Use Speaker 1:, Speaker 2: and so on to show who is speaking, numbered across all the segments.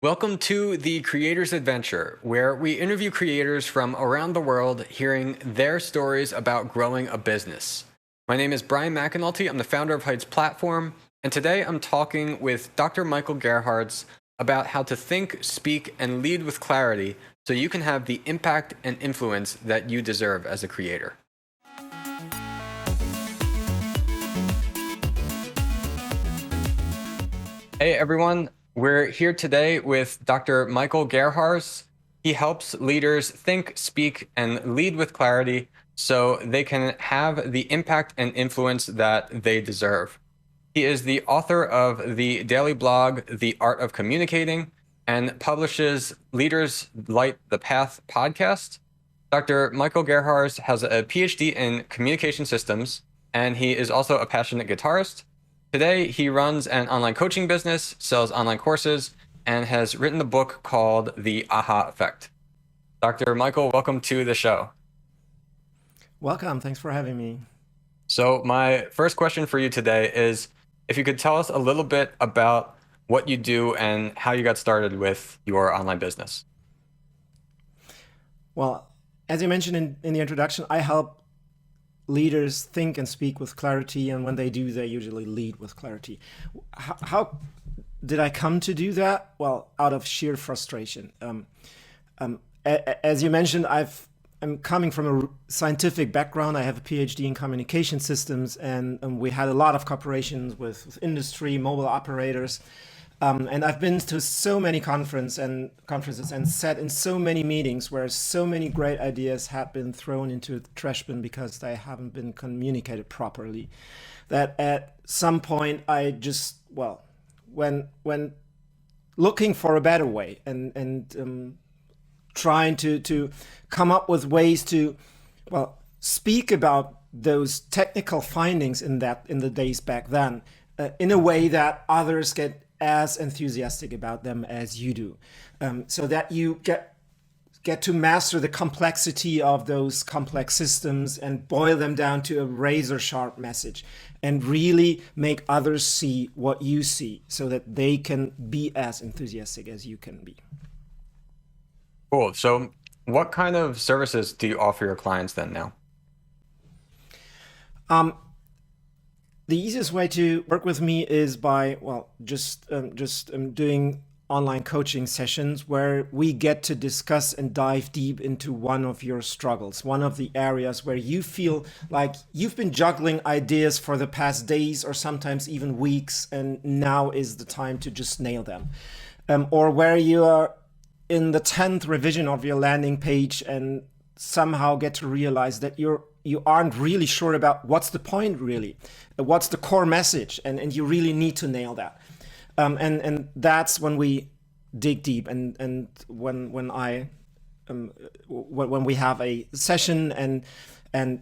Speaker 1: Welcome to the Creator's Adventure, where we interview creators from around the world, hearing their stories about growing a business. My name is Brian McAnulty. I'm the founder of Heights Platform, and today I'm talking with Dr. Michael Gerharz about how to think, speak, and lead with clarity so you can have the impact and influence that you deserve as a creator. Hey everyone, we're here today with Dr. Michael Gerharz. He helps leaders think, speak, and lead with clarity so they can have the impact and influence that they deserve. He is the author of the daily blog, The Art of Communicating, and publishes Leaders Light the Path podcast. Dr. Michael Gerharz has a PhD in communication systems, and he is also a passionate guitarist. Today, he runs an online coaching business, sells online courses, and has written the book called The Aha Effect. Dr. Michael, welcome to the show.
Speaker 2: Welcome. Thanks for having me.
Speaker 1: So my first question for you today is if you could tell us a little bit about what you do and how you got started with your online business.
Speaker 2: Well, as you mentioned in the introduction, I help leaders think and speak with clarity, and when they do, they usually lead with clarity. How did I come to do that? Well, out of sheer frustration. As you mentioned, I'm coming from a scientific background. I have a PhD in communication systems, and we had a lot of cooperations with industry, mobile operators. And I've been to so many conferences and sat in so many meetings where so many great ideas have been thrown into the trash bin because they haven't been communicated properly. That at some point I just, when looking for a better way and trying to come up with ways to, speak about those technical findings in the days back then in a way that others get as enthusiastic about them as you do, so that you get to master the complexity of those complex systems and boil them down to a razor sharp message and really make others see what you see so that they can be as enthusiastic as you can be.
Speaker 1: Cool. So what kind of services do you offer your clients then now?
Speaker 2: The easiest way to work with me is by, just doing online coaching sessions where we get to discuss and dive deep into one of your struggles, one of the areas where you feel like you've been juggling ideas for the past days or sometimes even weeks, and now is the time to just nail them. Or where you are in the 10th revision of your landing page and somehow get to realize that you aren't really sure about what's the point really, what's the core message, and you really need to nail that. And that's when we dig deep, and when we have a session and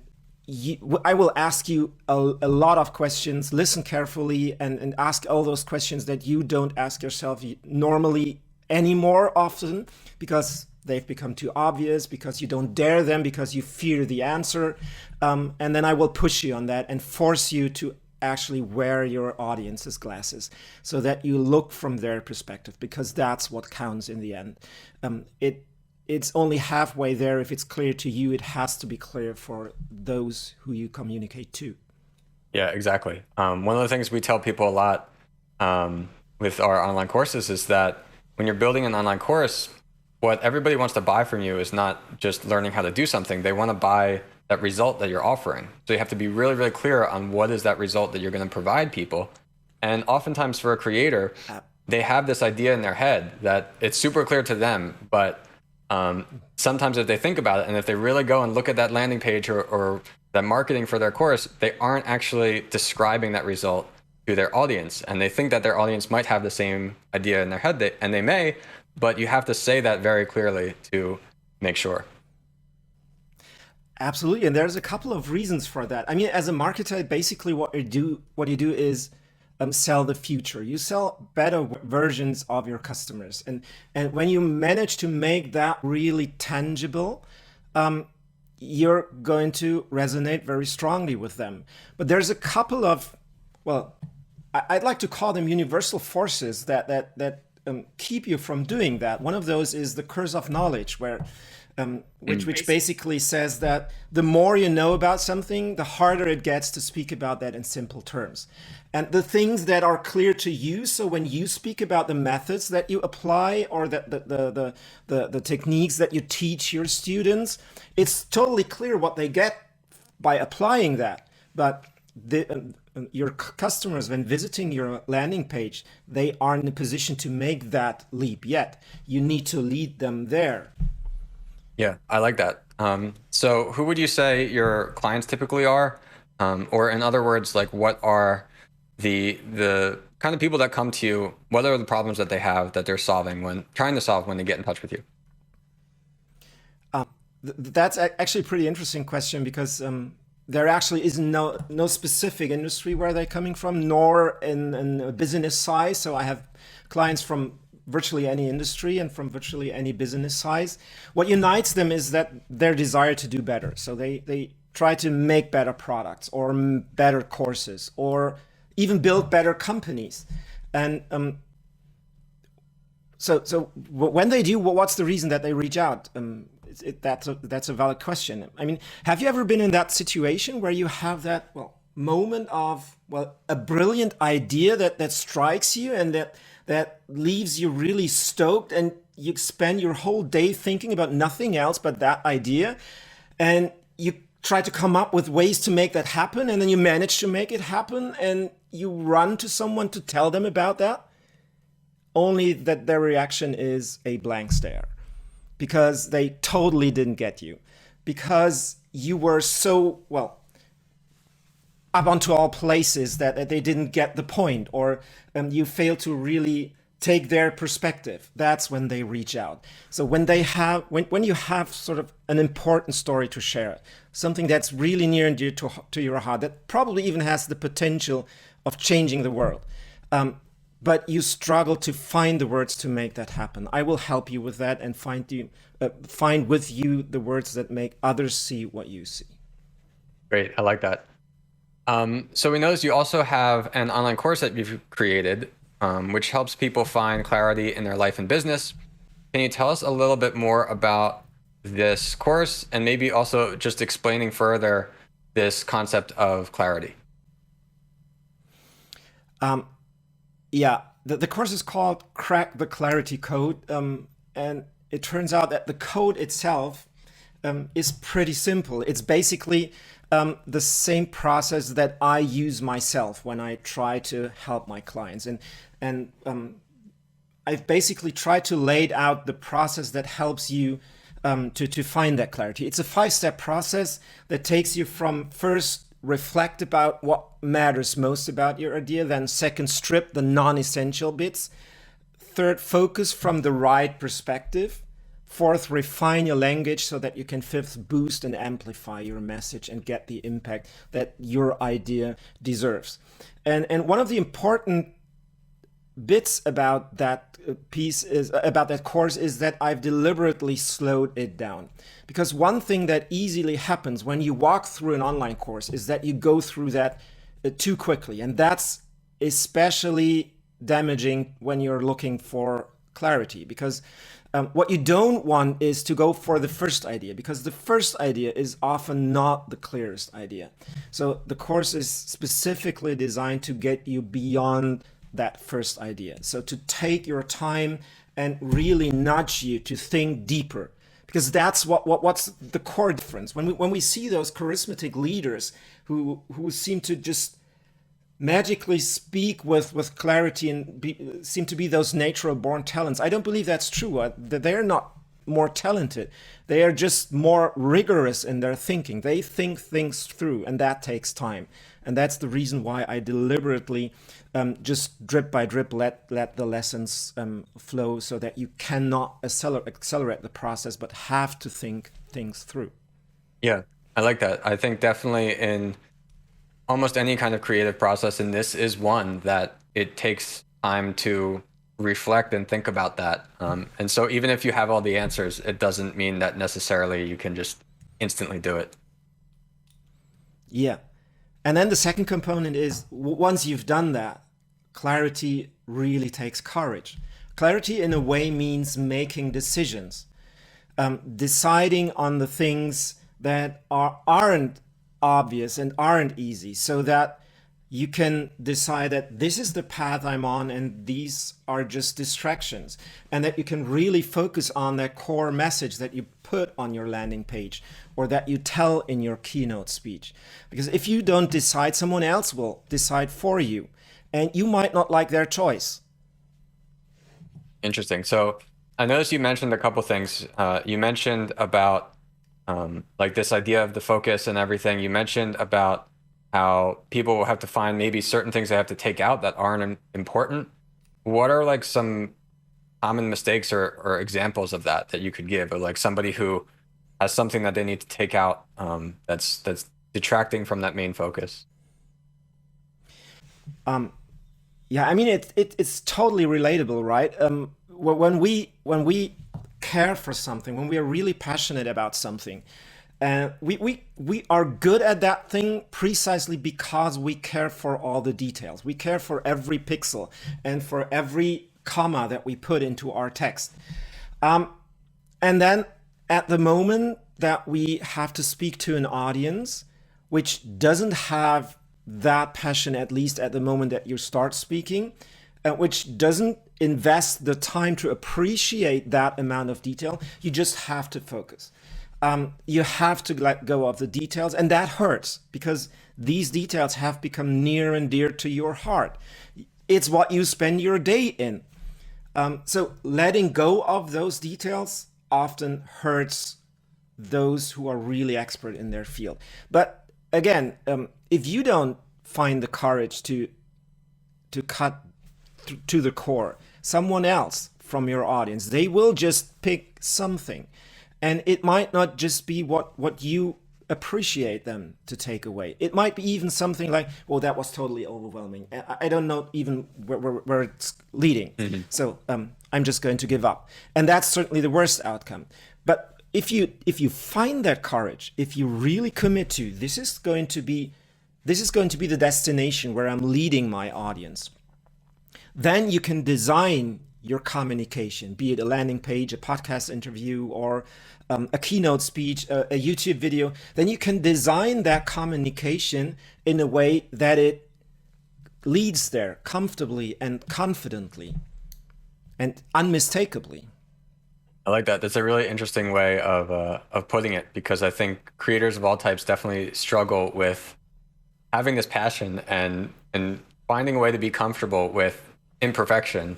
Speaker 2: I will ask you a lot of questions, listen carefully, and ask all those questions that you don't ask yourself normally anymore often because they've become too obvious, because you don't dare them, because you fear the answer. And then I will push you on that and force you to actually wear your audience's glasses so that you look from their perspective, because that's what counts in the end. It's only halfway there. If it's clear to you, it has to be clear for those who you communicate to.
Speaker 1: Yeah, exactly. One of the things we tell people a lot with our online courses is that when you're building an online course, what everybody wants to buy from you is not just learning how to do something. They want to buy that result that you're offering. So you have to be really, really clear on what is that result that you're going to provide people. And oftentimes for a creator, they have this idea in their head that it's super clear to them. But sometimes if they think about it and if they really go and look at that landing page or that marketing for their course, they aren't actually describing that result to their audience. And they think that their audience might have the same idea in their head, and they may, but you have to say that very clearly to make sure.
Speaker 2: Absolutely, and there's a couple of reasons for that. I mean, as a marketer, basically what you do is sell the future. You sell better versions of your customers, and when you manage to make that really tangible, you're going to resonate very strongly with them. But there's a couple of, I'd like to call them universal forces that keep you from doing that. One of those is the curse of knowledge, where which basically says that the more you know about something, the harder it gets to speak about that in simple terms. And the things that are clear to you, so when you speak about the methods that you apply or the techniques that you teach your students, it's totally clear what they get by applying that. But your customers, when visiting your landing page, they aren't in a position to make that leap yet. You need to lead them there.
Speaker 1: Yeah, I like that. So who would you say your clients typically are? Or in other words, like what are the kind of people that come to you? What are the problems that they have that they're trying to solve when they get in touch with you?
Speaker 2: That's actually a pretty interesting question, because there actually is no specific industry where they're coming from, nor in a business size. So I have clients from virtually any industry and from virtually any business size. What unites them is that their desire to do better. So they try to make better products or better courses or even build better companies. And so when they do, what's the reason that they reach out? That's a valid question. I mean, have you ever been in that situation where you have that moment of a brilliant idea that strikes you and that leaves you really stoked, and you spend your whole day thinking about nothing else but that idea, and you try to come up with ways to make that happen, and then you manage to make it happen, and you run to someone to tell them about that, only that their reaction is a blank stare, because they totally didn't get you, because you were so, up onto all places that they didn't get the point, or you fail to really take their perspective. That's when they reach out. So when you have sort of an important story to share, something that's really near and dear to your heart, that probably even has the potential of changing the world, but you struggle to find the words to make that happen, I will help you with that and find with you the words that make others see what you see.
Speaker 1: Great, I like that. So we noticed you also have an online course that you've created, which helps people find clarity in their life and business. Can you tell us a little bit more about this course, and maybe also just explaining further this concept of clarity?
Speaker 2: The course is called Crack the Clarity Code, and it turns out that the code itself is pretty simple. It's basically the same process that I use myself when I try to help my clients. And I've basically tried to lay out the process that helps you to find that clarity. It's a 5-step process that takes you from first reflect about what matters most about your idea, then second, strip the non-essential bits, third, focus from the right perspective, fourth, refine your language so that you can, fifth, boost and amplify your message and get the impact that your idea deserves. And one of the important bits about that course is that I've deliberately slowed it down. Because one thing that easily happens when you walk through an online course is that you go through that too quickly. And that's especially damaging when you're looking for clarity, because what you don't want is to go for the first idea, because the first idea is often not the clearest idea. So the course is specifically designed to get you beyond that first idea. So to take your time and really nudge you to think deeper, because that's what's the core difference. When we see those charismatic leaders who seem to just magically speak with clarity and seem to be those natural born talents, I don't believe that's true. They're not more talented. They are just more rigorous in their thinking. They think things through, and that takes time. And that's the reason why I deliberately just drip by drip let the lessons flow, so that you cannot accelerate the process, but have to think things through.
Speaker 1: Yeah, I like that. I think definitely in almost any kind of creative process, and this is one that it takes time to reflect and think about that. And so even if you have all the answers, it doesn't mean that necessarily you can just instantly do it.
Speaker 2: Yeah. And then the second component is, once you've done that, clarity really takes courage. Clarity in a way means making decisions, deciding on the things that aren't obvious and aren't easy, so that you can decide that this is the path I'm on and these are just distractions, and that you can really focus on that core message that you put on your landing page or that you tell in your keynote speech. Because if you don't decide, someone else will decide for you, and you might not like their choice.
Speaker 1: Interesting. So I noticed you mentioned a couple things. You mentioned about like this idea of the focus and everything. You mentioned about how people will have to find maybe certain things they have to take out that aren't important. What are like some common mistakes or examples of that you could give, of like somebody who has something that they need to take out that's detracting from that main focus?
Speaker 2: Yeah, I mean it's totally relatable, right? When we care for something, when we are really passionate about something, we are good at that thing precisely because we care for all the details. We care for every pixel and for every comma that we put into our text. And then at the moment that we have to speak to an audience which doesn't have that passion, at least at the moment that you start speaking, which doesn't invest the time to appreciate that amount of detail, you just have to focus. You have to let go of the details, and that hurts because these details have become near and dear to your heart. It's what you spend your day in. So letting go of those details often hurts those who are really expert in their field. But again, if you don't find the courage to cut to the core, someone else from your audience, they will just pick something, and it might not just be what you appreciate them to take away. It might be even something like, "Oh, that was totally overwhelming. I don't know even where it's leading, so I'm just going to give up." And that's certainly the worst outcome. But if you find that courage, if you really commit to this is going to be the destination where I'm leading my audience, then you can design your communication, be it a landing page, a podcast interview, or a keynote speech, a YouTube video. Then you can design that communication in a way that it leads there comfortably and confidently and unmistakably.
Speaker 1: I like that. That's a really interesting way of putting it, because I think creators of all types definitely struggle with having this passion and finding a way to be comfortable with imperfection.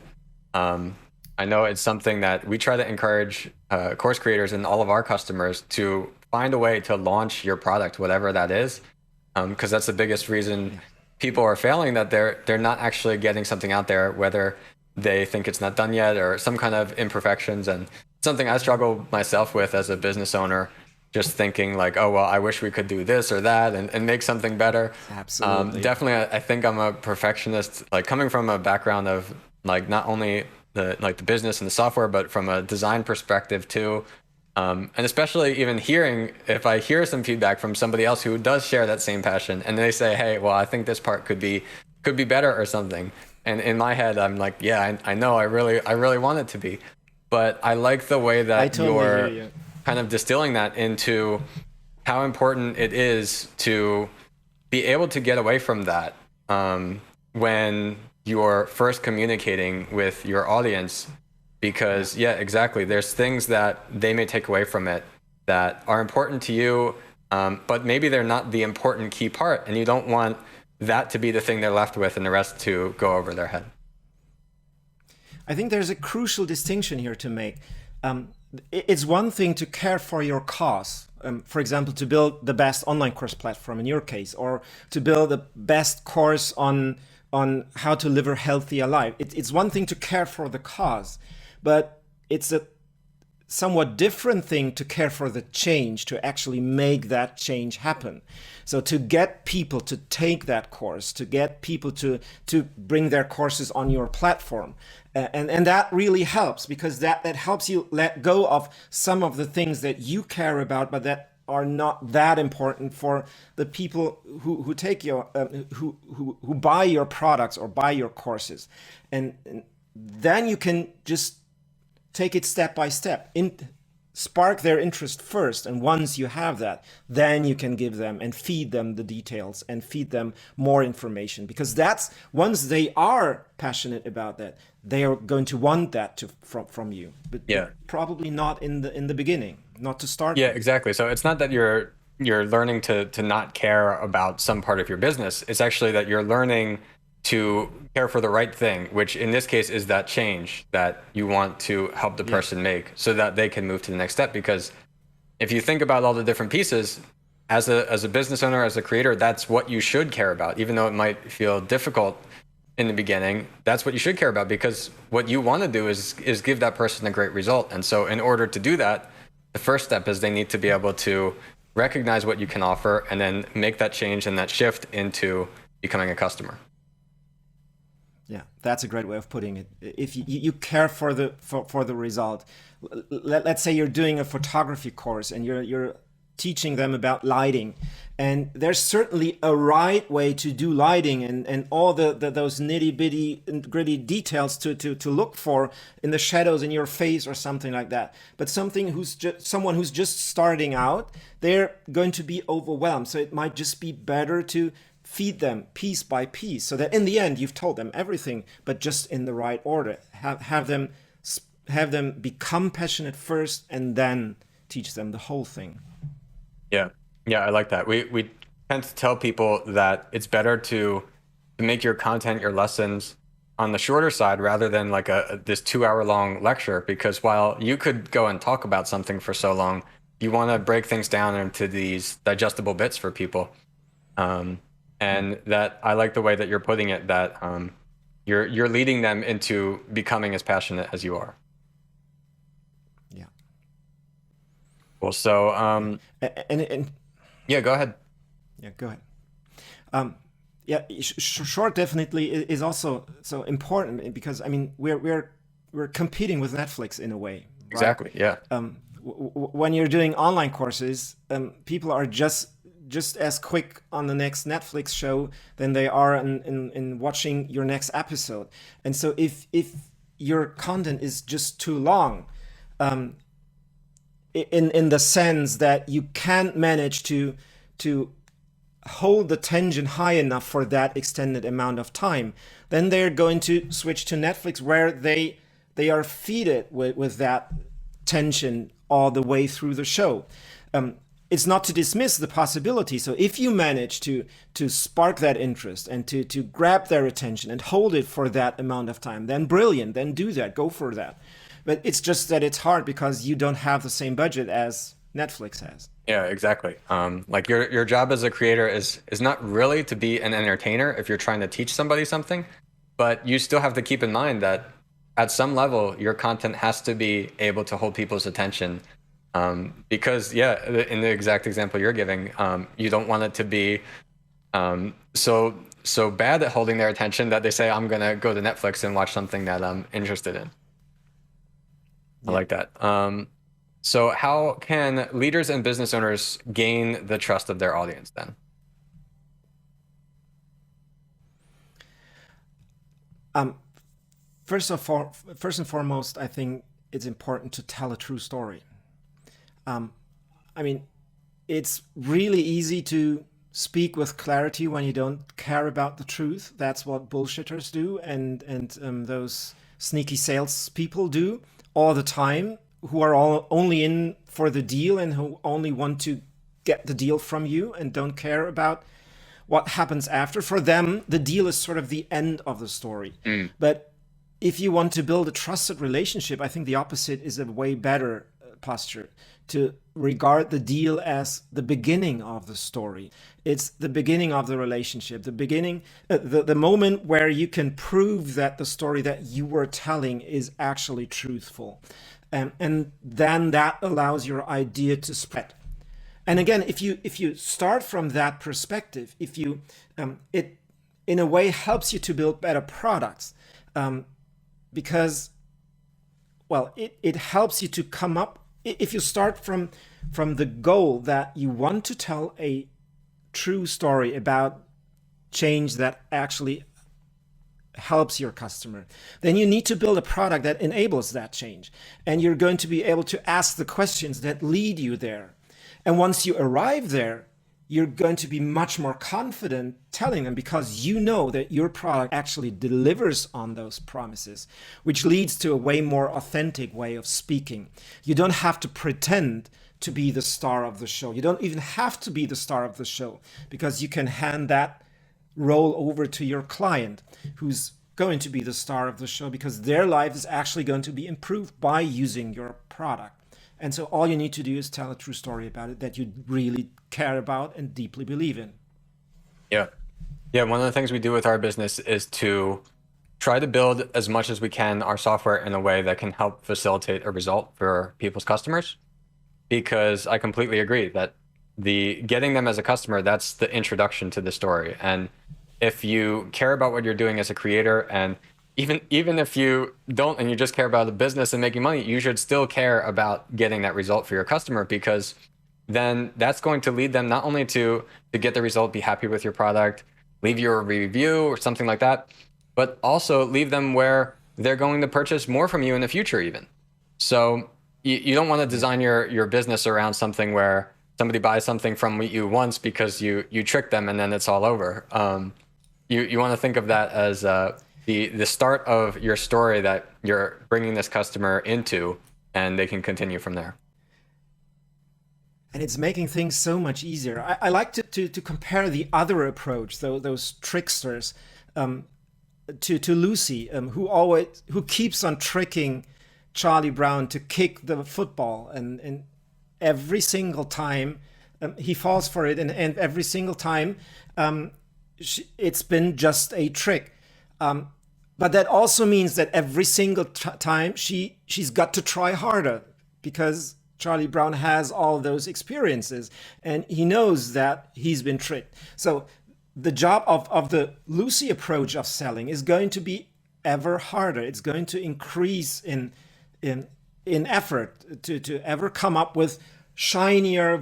Speaker 1: I know it's something that we try to encourage course creators and all of our customers to find a way to launch your product, whatever that is, because that's the biggest reason people are failing, that they're not actually getting something out there, whether they think it's not done yet or some kind of imperfections. And something I struggle myself with as a business owner, just thinking like, oh, well, I wish we could do this or that and make something better.
Speaker 2: Absolutely.
Speaker 1: Definitely, I think I'm a perfectionist, like coming from a background of like not only the business and the software, but from a design perspective too. And especially even if I hear some feedback from somebody else who does share that same passion, and they say, hey, well, I think this part could be better or something. And in my head, I'm like, yeah, I know, I really want it to be. But I like the way that you're kind of distilling that into how important it is to be able to get away from that when you're first communicating with your audience. Because, yeah, exactly, there's things that they may take away from it that are important to you, but maybe they're not the important key part, and you don't want that to be the thing they're left with and the rest to go over their head.
Speaker 2: I think there's a crucial distinction here to make. It's one thing to care for your cause, for example, to build the best online course platform in your case, or to build the best course on how to live a healthier life. It's one thing to care for the cause, but it's a somewhat different thing to care for the change, to actually make that change happen. So to get people to take that course, to get people to bring their courses on your platform. And that really helps, because that helps you let go of some of the things that you care about, but that are not that important for the people who take your who buy your products or buy your courses. And then you can just take it step by step. Spark their interest first, and once you have that, then you can give them and feed them the details and feed them more information, because that's, once they are passionate about that, they are going to want that from you, but
Speaker 1: Yeah.
Speaker 2: probably not in the beginning, not to start
Speaker 1: Yeah,
Speaker 2: with.
Speaker 1: exactly. So it's not that you're learning to not care about some part of your business. It's actually that you're learning to care for the right thing, which in this case is that change that you want to help the
Speaker 2: Yeah.
Speaker 1: person make so that they can move to the next step. Because if you think about all the different pieces, as a business owner, as a creator, that's what you should care about, even though it might feel difficult in the beginning. That's what you should care about, because what you want to do is give that person a great result. And so in order to do that, the first step is they need to be able to recognize what you can offer and then make that change and that shift into becoming a customer.
Speaker 2: Yeah, that's a great way of putting it. If you care for the result, let's say you're doing a photography course and you're teaching them about lighting, and there's certainly a right way to do lighting and all those nitty bitty and gritty details to look for in the shadows in your face or something like that. But someone who's just starting out, they're going to be overwhelmed. So it might just be better to feed them piece by piece, so that in the end you've told them everything, but just in the right order. Have them become passionate first, and then teach them the whole thing.
Speaker 1: Yeah. Yeah, I like that. We tend to tell people that it's better to make your content, your lessons on the shorter side rather than like this 2 hour long lecture, because while you could go and talk about something for so long, you want to break things down into these digestible bits for people. And that, I like the way that you're putting it, that you're leading them into becoming as passionate as you are.
Speaker 2: Yeah.
Speaker 1: Well, so
Speaker 2: And
Speaker 1: yeah, go ahead.
Speaker 2: yeah, go ahead. Yeah, short definitely is also so important, because I mean we're competing with Netflix in a way, right?
Speaker 1: Exactly. Yeah.
Speaker 2: When you're doing online courses, people are just as quick on the next Netflix show than they are in watching your next episode. And so if your content is just too long, in the sense that you can't manage to hold the tension high enough for that extended amount of time, then they're going to switch to Netflix, where they are feeded with that tension all the way through the show. It's not to dismiss the possibility. So if you manage to spark that interest and to grab their attention and hold it for that amount of time, then brilliant, then do that, go for that. But it's just that it's hard because you don't have the same budget as Netflix has.
Speaker 1: Yeah, exactly. Like your job as a creator is not really to be an entertainer if you're trying to teach somebody something, but you still have to keep in mind that at some level your content has to be able to hold people's attention. Because yeah, in the exact example you're giving, you don't want it to be so bad at holding their attention that they say, I'm gonna go to Netflix and watch something that I'm interested in. I like that. So how can leaders and business owners gain the trust of their audience then?
Speaker 2: First and foremost, I think it's important to tell a true story. I mean, it's really easy to speak with clarity when you don't care about the truth. That's what bullshitters do, and those sneaky sales people do all the time, who are all only in for the deal and who only want to get the deal from you and don't care about what happens after. For them, the deal is sort of the end of the story. But if you want to build a trusted relationship, I think the opposite is a way better posture, to regard the deal as the beginning of the story. It's the beginning of the relationship, the beginning, the moment where you can prove that the story that you were telling is actually truthful. And then that allows your idea to spread. And again, if you start from that perspective, if you it in a way helps you to build better products, because well, it helps you to come up. If you start from the goal that you want to tell a true story about change that actually helps your customer, then you need to build a product that enables that change. And you're going to be able to ask the questions that lead you there. And once you arrive there, you're going to be much more confident telling them, because you know that your product actually delivers on those promises, which leads to a way more authentic way of speaking. You don't have to pretend to be the star of the show. You don't even have to be the star of the show, because you can hand that role over to your client, who's going to be the star of the show, because their life is actually going to be improved by using your product. And so all you need to do is tell a true story about it that you really care about and deeply believe in.
Speaker 1: Yeah. Yeah. One of the things we do with our business is to try to build as much as we can our software in a way that can help facilitate a result for people's customers. Because I completely agree that getting them as a customer, that's the introduction to the story. And if you care about what you're doing as a creator, and even if you don't and you just care about the business and making money, you should still care about getting that result for your customer, because then that's going to lead them not only to get the result, be happy with your product, leave you a review or something like that, but also leave them where they're going to purchase more from you in the future even. So you don't want to design your business around something where somebody buys something from you once because you tricked them and then it's all over. You want to think of that as the start of your story that you're bringing this customer into, and they can continue from there.
Speaker 2: And it's making things so much easier. I like to compare the other approach, those tricksters, to Lucy, who keeps on tricking Charlie Brown to kick the football, and every single time he falls for it, and every single time it's been just a trick. But that also means that every single time she's got to try harder, because Charlie Brown has all those experiences and he knows that he's been tricked. So the job of the Lucy approach of selling is going to be ever harder. It's going to increase in effort to ever come up with shinier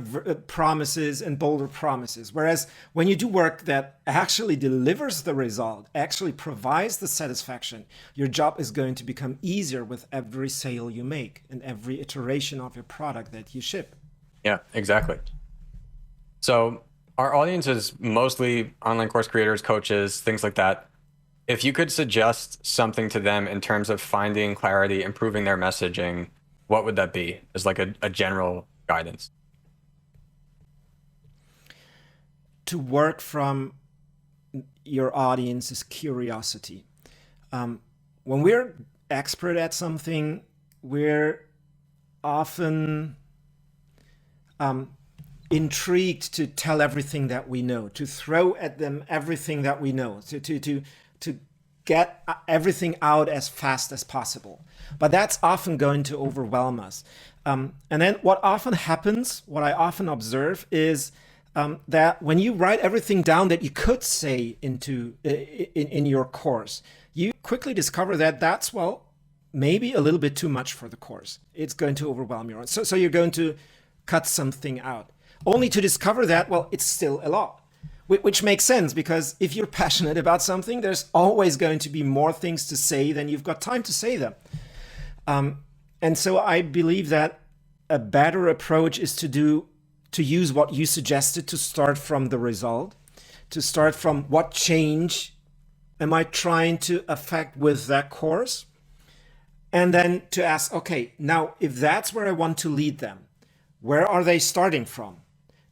Speaker 2: promises and bolder promises. Whereas when you do work that actually delivers the result, actually provides the satisfaction, your job is going to become easier with every sale you make and every iteration of your product that you ship.
Speaker 1: Yeah, exactly. So our audience is mostly online course creators, coaches, things like that. If you could suggest something to them in terms of finding clarity, improving their messaging, what would that be as like a general guidance?
Speaker 2: To work from your audience's curiosity. When we're expert at something, we're often intrigued to tell everything that we know, to throw at them everything that we know, to get everything out as fast as possible. But that's often going to overwhelm us. And then what often happens, what I often observe, is that when you write everything down that you could say in your course, you quickly discover that that's, well, maybe a little bit too much for the course. It's going to overwhelm you. So you're going to cut something out, only to discover that, well, it's still a lot. Which makes sense, because if you're passionate about something, there's always going to be more things to say than you've got time to say them. And so I believe that a better approach is to use what you suggested, to start from the result, to start from what change am I trying to affect with that course, and then to ask, okay, now if that's where I want to lead them, where are they starting from?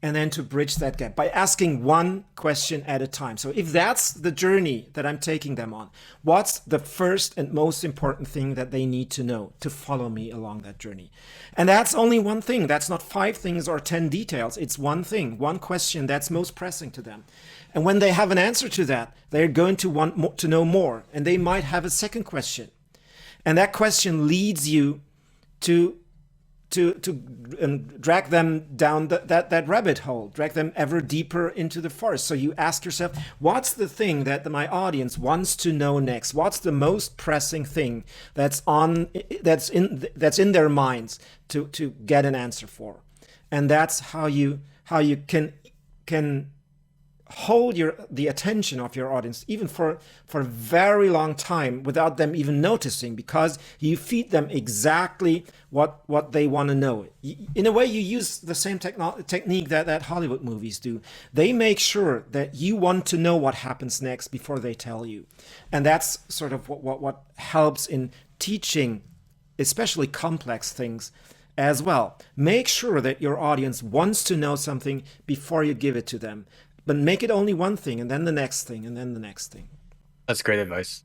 Speaker 2: And then to bridge that gap by asking one question at a time. So if that's the journey that I'm taking them on, what's the first and most important thing that they need to know to follow me along that journey? And that's only one thing. That's not 5 things or 10 details. It's one thing, one question that's most pressing to them. And when they have an answer to that, they're going to want to know more. And they might have a second question. And that question leads you to drag them down that rabbit hole, drag them ever deeper into the forest. So you ask yourself, what's the thing that my audience wants to know next? What's the most pressing thing that's in their minds to get an answer for? And that's how you can hold the attention of your audience even for a very long time without them even noticing, because you feed them exactly what they want to know. In a way, you use the same technique that Hollywood movies do. They make sure that you want to know what happens next before they tell you, and that's sort of what helps in teaching, especially complex things as well. Make sure that your audience wants to know something before you give it to them, but make it only one thing, and then the next thing, and then the next thing.
Speaker 1: That's great advice.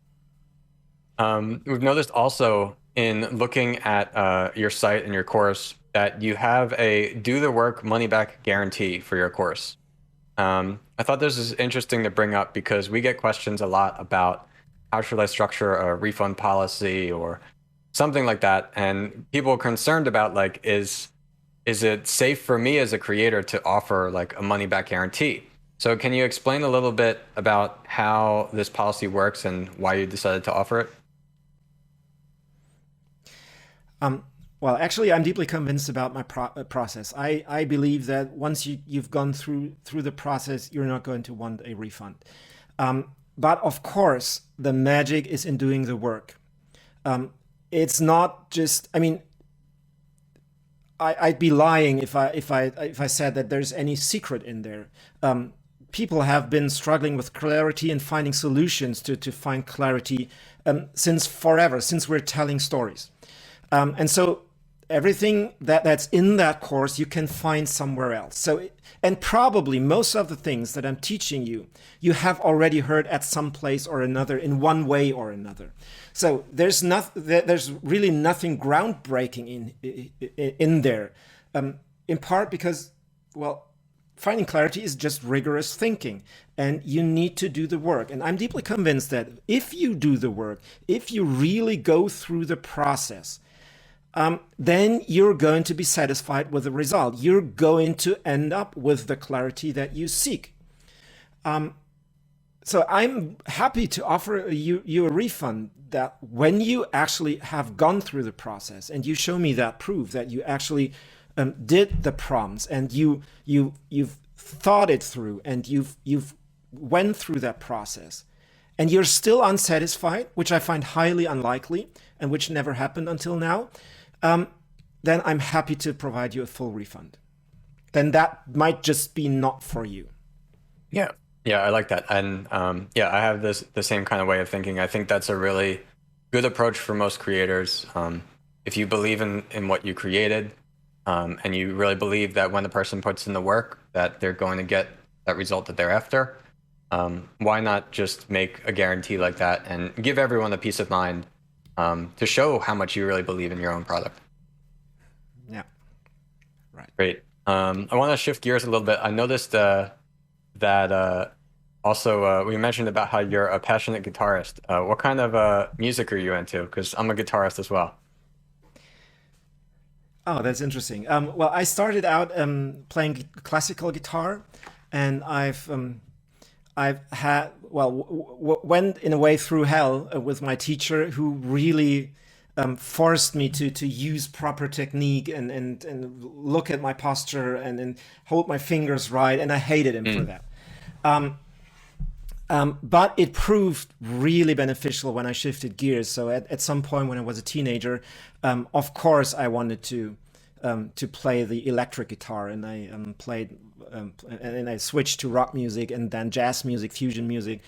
Speaker 1: We've noticed also in looking at your site and your course that you have a do the work money back guarantee for your course. I thought this is interesting to bring up because we get questions a lot about how should I structure a refund policy or something like that, and people are concerned about like is it safe for me as a creator to offer like a money back guarantee? So can you explain a little bit about how this policy works and why you decided to offer it?
Speaker 2: Well, actually, I'm deeply convinced about my process. I believe that once you've gone through the process, you're not going to want a refund. But of course, the magic is in doing the work. It's not just, I mean, I'd be lying if I said that there's any secret in there. People have been struggling with clarity and finding solutions to find clarity since forever, since we're telling stories. And so everything that's in that course you can find somewhere else. So, and probably most of the things that I'm teaching you, you have already heard at some place or another in one way or another. So there's really nothing groundbreaking in there, in part because, well, finding clarity is just rigorous thinking, and you need to do the work. And I'm deeply convinced that if you do the work, if you really go through the process, then you're going to be satisfied with the result. You're going to end up with the clarity that you seek. So I'm happy to offer you a refund that when you actually have gone through the process and you show me that proof that you actually did the prompts and you've thought it through and you've went through that process and you're still unsatisfied, which I find highly unlikely and which never happened until now, then I'm happy to provide you a full refund. Then that might just be not for you.
Speaker 1: Yeah. Yeah, I like that. And yeah, I have the same kind of way of thinking. I think that's a really good approach for most creators. If you believe in what you created, and you really believe that when the person puts in the work that they're going to get that result that they're after, why not just make a guarantee like that and give everyone the peace of mind to show how much you really believe in your own product?
Speaker 2: Yeah, right.
Speaker 1: Great. I want to shift gears a little bit. I noticed that also we mentioned about how you're a passionate guitarist. What kind of music are you into? Because I'm a guitarist as well.
Speaker 2: Oh, that's interesting. Well, I started out playing classical guitar, and I've had went in a way through hell with my teacher, who really forced me to use proper technique and look at my posture and hold my fingers right, and I hated him for that. But it proved really beneficial when I shifted gears. So at some point when I was a teenager, of course I wanted to play the electric guitar, and I played and I switched to rock music and then jazz music, fusion music,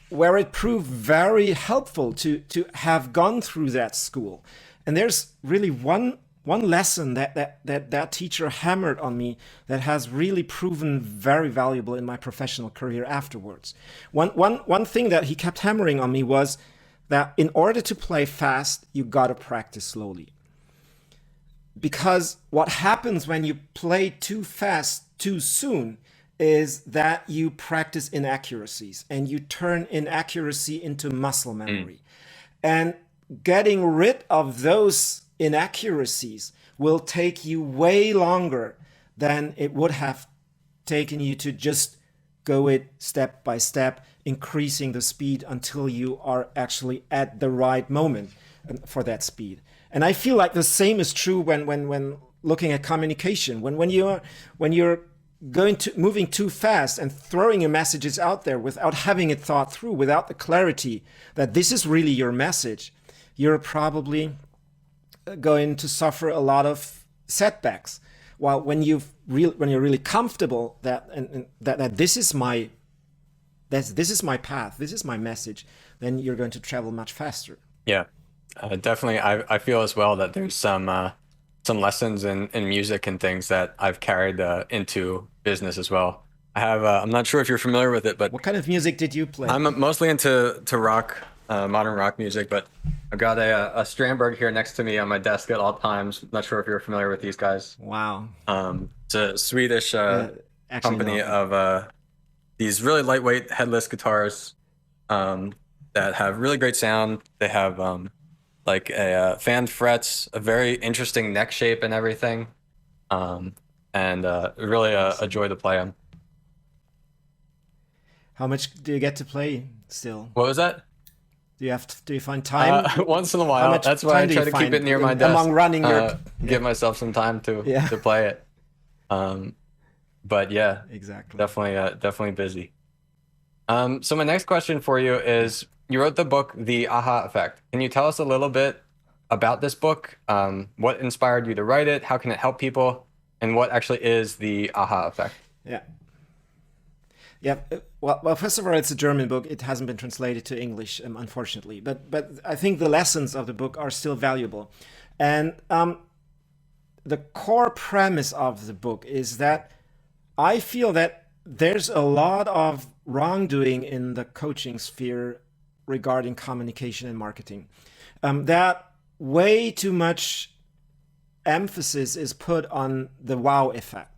Speaker 2: where it proved very helpful to have gone through that school. And there's really one lesson that teacher hammered on me that has really proven very valuable in my professional career afterwards. One thing that he kept hammering on me was that in order to play fast, you gotta practice slowly. Because what happens when you play too fast too soon is that you practice inaccuracies and you turn inaccuracy into muscle memory. And getting rid of those inaccuracies will take you way longer than it would have taken you to just go it step by step, increasing the speed until you are actually at the right moment for that speed. And I feel like the same is true when looking at communication. When you're moving too fast and throwing your messages out there without having it thought through, without the clarity that this is really your message, you're probably going to suffer a lot of setbacks. While when you're really comfortable that this is my path, this is my message, then you're going to travel much faster.
Speaker 1: Yeah, definitely. I feel as well that there's some lessons in music and things that I've carried into business as well. I have I'm not sure if you're familiar with it, but
Speaker 2: What kind of music did you play?
Speaker 1: I'm mostly into rock, modern rock music. But I've got a Strandberg here next to me on my desk at all times. Not sure if you're familiar with these guys.
Speaker 2: Wow.
Speaker 1: It's a Swedish
Speaker 2: Actually,
Speaker 1: company
Speaker 2: no.
Speaker 1: of these really lightweight headless guitars that have really great sound. They have like a fan frets, a very interesting neck shape and everything, and really a joy to play them.
Speaker 2: How much do you get to play still?
Speaker 1: What was that?
Speaker 2: Do you find time?
Speaker 1: Once in a
Speaker 2: How
Speaker 1: while.
Speaker 2: much
Speaker 1: That's why I
Speaker 2: time do
Speaker 1: try
Speaker 2: you
Speaker 1: to keep
Speaker 2: find
Speaker 1: it near my desk.
Speaker 2: among running your?
Speaker 1: Give myself some time
Speaker 2: Yeah.
Speaker 1: to play it. But yeah,
Speaker 2: Exactly.
Speaker 1: definitely busy. So my next question for you is, you wrote the book, The Aha Effect. Can you tell us a little bit about this book? What inspired you to write it? How can it help people? And what actually is the Aha Effect?
Speaker 2: Yeah. Yeah. Well, first of all, it's a German book. It hasn't been translated to English, unfortunately. But I think the lessons of the book are still valuable, and the core premise of the book is that I feel that there's a lot of wrongdoing in the coaching sphere regarding communication and marketing. That way too much emphasis is put on the wow effect,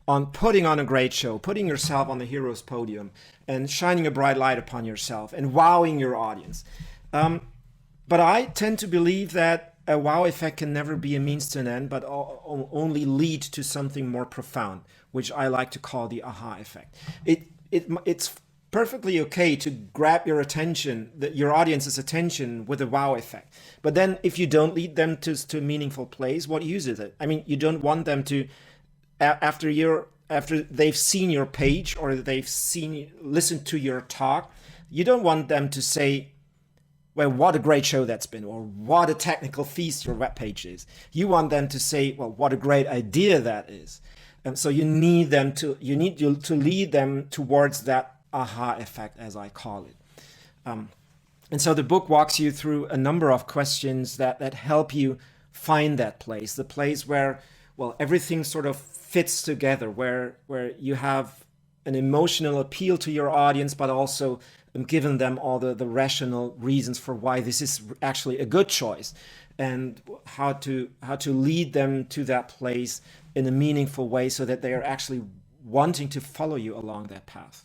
Speaker 2: on putting on a great show, putting yourself on the hero's podium and shining a bright light upon yourself and wowing your audience. But I tend to believe that a wow effect can never be a means to an end, but only lead to something more profound, which I like to call the aha effect. It's perfectly okay to grab your attention, your audience's attention, with a wow effect. But then if you don't lead them to a meaningful place, what use is it? I mean, you don't want them to, after they've seen your page or they've listened to your talk, you don't want them to say, well, what a great show that's been, or what a technical feast your webpage is. You want them to say, well, what a great idea that is. And so you need to lead them towards that aha effect, as I call it. And so the book walks you through a number of questions that help you find that place, the place where, well, everything sort of fits together, where you have an emotional appeal to your audience, but also given them all the rational reasons for why this is actually a good choice, and how to lead them to that place in a meaningful way so that they are actually wanting to follow you along that path.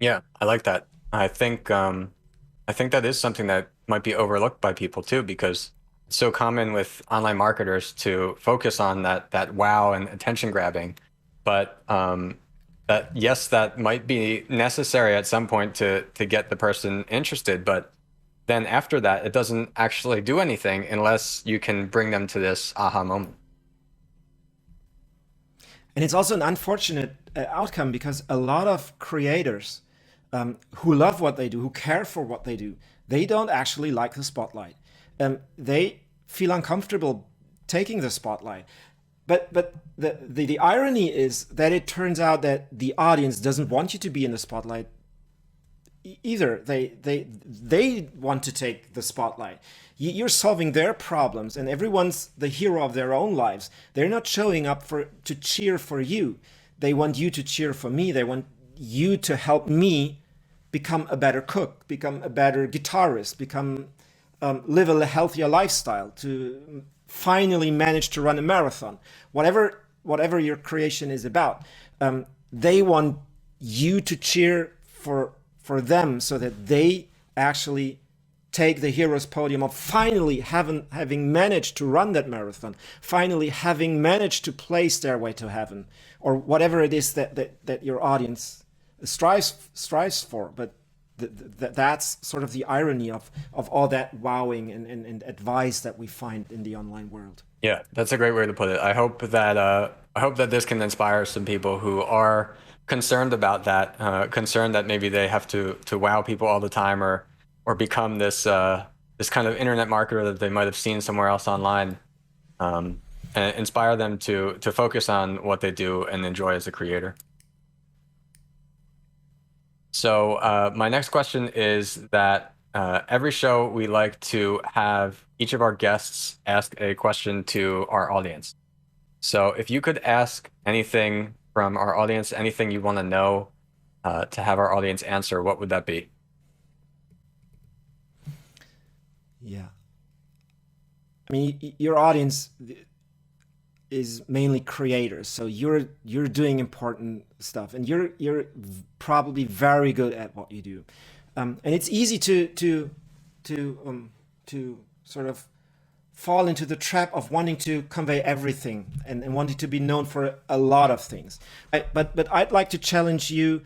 Speaker 1: Yeah, I like that. I think that is something that might be overlooked by people too, because it's so common with online marketers to focus on that wow and attention grabbing. But that, yes, that might be necessary at some point to get the person interested, but then after that, it doesn't actually do anything unless you can bring them to this aha moment.
Speaker 2: And it's also an unfortunate outcome, because a lot of creators who love what they do, who care for what they do, they don't actually like the spotlight. They feel uncomfortable taking the spotlight. But the irony is that it turns out that the audience doesn't want you to be in the spotlight either. They want to take the spotlight. You're solving their problems, and everyone's the hero of their own lives. They're not showing up to cheer for you. They want you to cheer for me. They want you to help me become a better cook, become a better guitarist, live a healthier lifestyle, to finally manage to run a marathon. Whatever your creation is about, they want you to cheer for them, so that they actually take the hero's podium of finally having managed to run that marathon, finally having managed to play Stairway to Heaven, or whatever it is that your audience strives for. But that's sort of the irony of all that wowing and advice that we find in the online world.
Speaker 1: Yeah, that's a great way to put it. I hope that I hope that this can inspire some people who are concerned about that, concerned that maybe they have to wow people all the time, or become this kind of internet marketer that they might have seen somewhere else online, and inspire them to focus on what they do and enjoy as a creator. So my next question is that every show we like to have each of our guests ask a question to our audience. So if you could ask anything from our audience, anything you want to know to have our audience answer, what would that be?
Speaker 2: Yeah. I mean, your audience is mainly creators, so you're doing important stuff, and you're probably very good at what you do, and it's easy to sort of fall into the trap of wanting to convey everything and wanting to be known for a lot of things. But I'd like to challenge you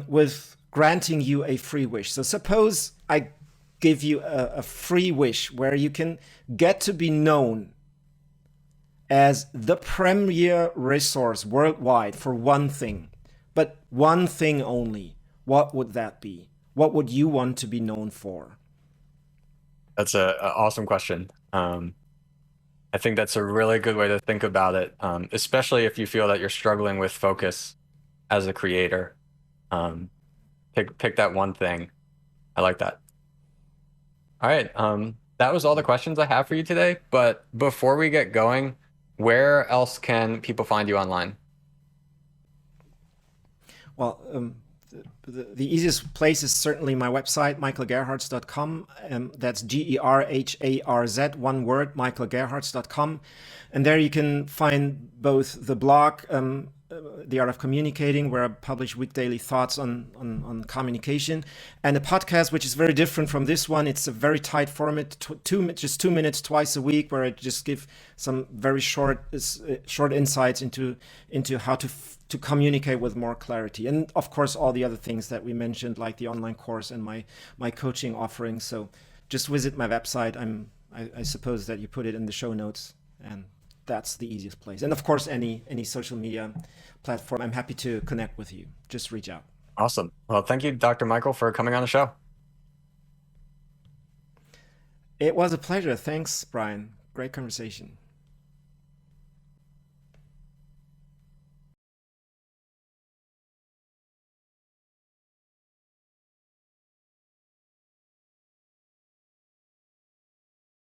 Speaker 2: with granting you a free wish. So suppose I give you a free wish where you can get to be known as the premier resource worldwide for one thing, but one thing only. What would that be? What would you want to be known for?
Speaker 1: That's a awesome question. I think that's a really good way to think about it, especially if you feel that you're struggling with focus as a creator. Um, pick that one thing. I like that. All right. That was all the questions I have for you today. But before we get going, where else can people find you online?
Speaker 2: Well, the easiest place is certainly my website, michaelgerharz.com. That's Gerharz, one word, michaelgerharz.com. And there you can find both the blog, The Art of Communicating, where I publish weekdaily thoughts on communication, and a podcast, which is very different from this one. It's a very tight format, just 2 minutes twice a week, where I just give some very short insights into how to communicate with more clarity, and of course all the other things that we mentioned, like the online course and my coaching offering. So just visit my website. I suppose that you put it in the show notes, and that's the easiest place. And of course, any social media platform, I'm happy to connect with you. Just reach out.
Speaker 1: Awesome. Well, thank you, Dr. Michael, for coming on the show.
Speaker 2: It was a pleasure. Thanks, Brian. Great conversation.